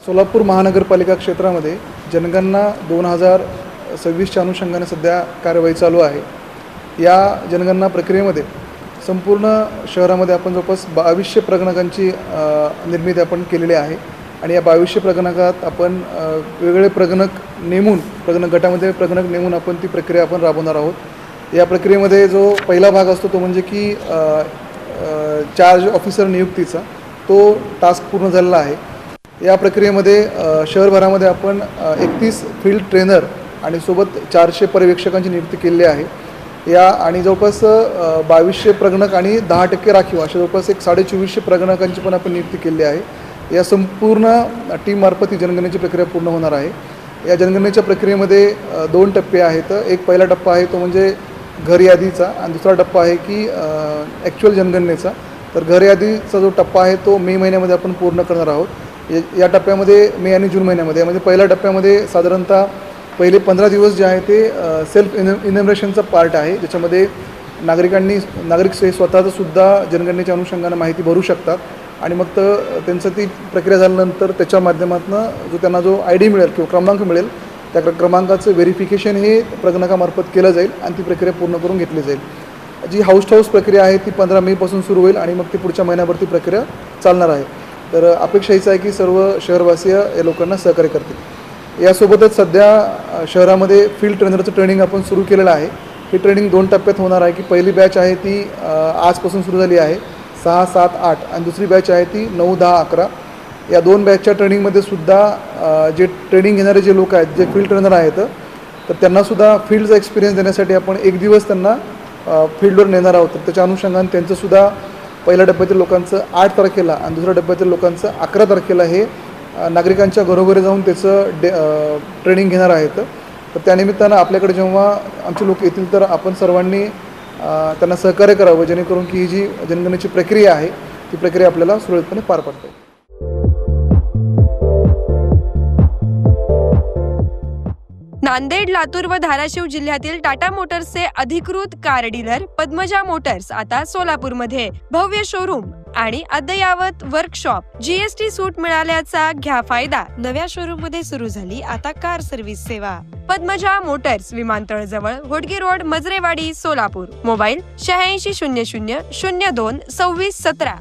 सोलापूर महानगरपालिका क्षेत्रामध्ये जनगणना 2026च्या अनुषंगाने सध्या कार्यवाही चालू आहे। या जनगणना प्रक्रियेमध्ये संपूर्ण शहरामध्ये आपण जवळपास 2200 प्रगणकांची निर्मिती आपण केलेली आहे आणि या 2200 प्रगणकात आपण वेगवेगळे प्रगणक नेमून प्रगणक गटामध्ये प्रगणक नेमून आपण ती प्रक्रिया आपण राबवणार आहोत। या प्रक्रियेमध्ये जो पहिला भाग असतो तो म्हणजे की चार्ज ऑफिसर नियुक्तीचा तो टास्क पूर्ण झालेला आहे। या प्रक्रियेमध्ये शहरभरामध्ये आपण 31 फील्ड ट्रेनर आणि सोबत 400 पर्यवेक्षकांची नियुक्ती केलेली आहे। या आणि जवळपास 2200 प्रगणक आणि 10% राखीव अशा जवळपास 2450 प्रगणकांची पण आपण नियुक्ती केलेली आहे। या संपूर्ण टीममार्फत ही जनगणनेची प्रक्रिया पूर्ण होणार आहे। या जनगणनेच्या प्रक्रियेमध्ये 2 टप्पे आहेत। एक पहिला टप्पा आहे तो म्हणजे घर यादीचा आणि दुसरा टप्पा आहे की ॲक्च्युअल जनगणनेचा। तर घर यादीचा जो टप्पा आहे तो मे महिन्यामध्ये आपण पूर्ण करणार आहोत। या टप्प्यामध्ये मे आणि जून महिन्यामध्ये म्हणजे पहिल्या टप्प्यामध्ये साधारणतः पहिले 15 दिवस जे आहे ते सेल्फ इनॅमरेशनचा पार्ट आहे, ज्याच्यामध्ये नागरिक स्वतःचं सुद्धा जनगणनेच्या अनुषंगाने माहिती भरू शकतात आणि मग त्यांचं ती प्रक्रिया झाल्यानंतर त्याच्या माध्यमातून जो त्यांना जो ID मिळेल किंवा क्रमांक मिळेल त्या क्रमांकाचं व्हेरिफिकेशन हे प्रगणकामार्फत केलं जाईल आणि ती प्रक्रिया पूर्ण करून घेतली जाईल। जी हाऊस टू हाऊस प्रक्रिया आहे ती 15 मेपासून सुरू होईल आणि मग ती पुढच्या महिन्याभर ती प्रक्रिया चालणार आहे। तर अपेक्षा हीच आहे की सर्व शहरवासीय या लोकांना सहकार्य करतील। यासोबतच सध्या शहरामध्ये फील्ड ट्रेनरचं ट्रेनिंग आपण सुरू केलेलं आहे। ही ट्रेनिंग 2 टप्प्यात होणार आहे की पहिली बॅच आहे ती आजपासून सुरू झाली आहे 6, 7, 8 आणि दुसरी बॅच आहे ती 9, 10, 11। या 2 बॅचच्या ट्रेनिंगमध्ये सुद्धा जे ट्रेनिंग घेणारे जे लोक आहेत जे फील्ड ट्रेनर आहेत तर त्यांनासुद्धा फील्डचा एक्सपिरियन्स देण्यासाठी आपण 1 दिवस त्यांना फील्डवर नेणार आहोत। तर त्याच्या अनुषंगाने त्यांचंसुद्धा पहिल्या डब्यातील लोकांचं 8 तारखेला आणि दुसऱ्या डब्यातील लोकांचं 11 तारखेला हे नागरिकांच्या घरोघरी जाऊन त्याचं ट्रेनिंग घेणार आहेत। तर त्यानिमित्तानं आपल्याकडे जेव्हा आमचे लोक येतील तर आपण सर्वांनी त्यांना सहकार्य करावं, जेणेकरून की ही जी जनगणनेची प्रक्रिया आहे ती प्रक्रिया आपल्याला सुरळीतपणे पार पाडता येईल। नांदेड, लातूर व धाराशिव जिल्ह्यातील टाटा मोटर्सचे अधिकृत कार डीलर पद्मजा मोटर्स आता सोलापूरमध्ये भव्य शोरूम आणि अद्ययावत वर्कशॉप, GST सूट मिळाल्याचा घ्या फायदा। नव्या शोरूम मध्ये सुरू झाली आता कार सर्व्हिस सेवा। पद्मजा मोटर्स, विमानतळ जवळ, होडगी रोड, मजरेवाडी, सोलापूर। मोबाईल 8600 02 26 17।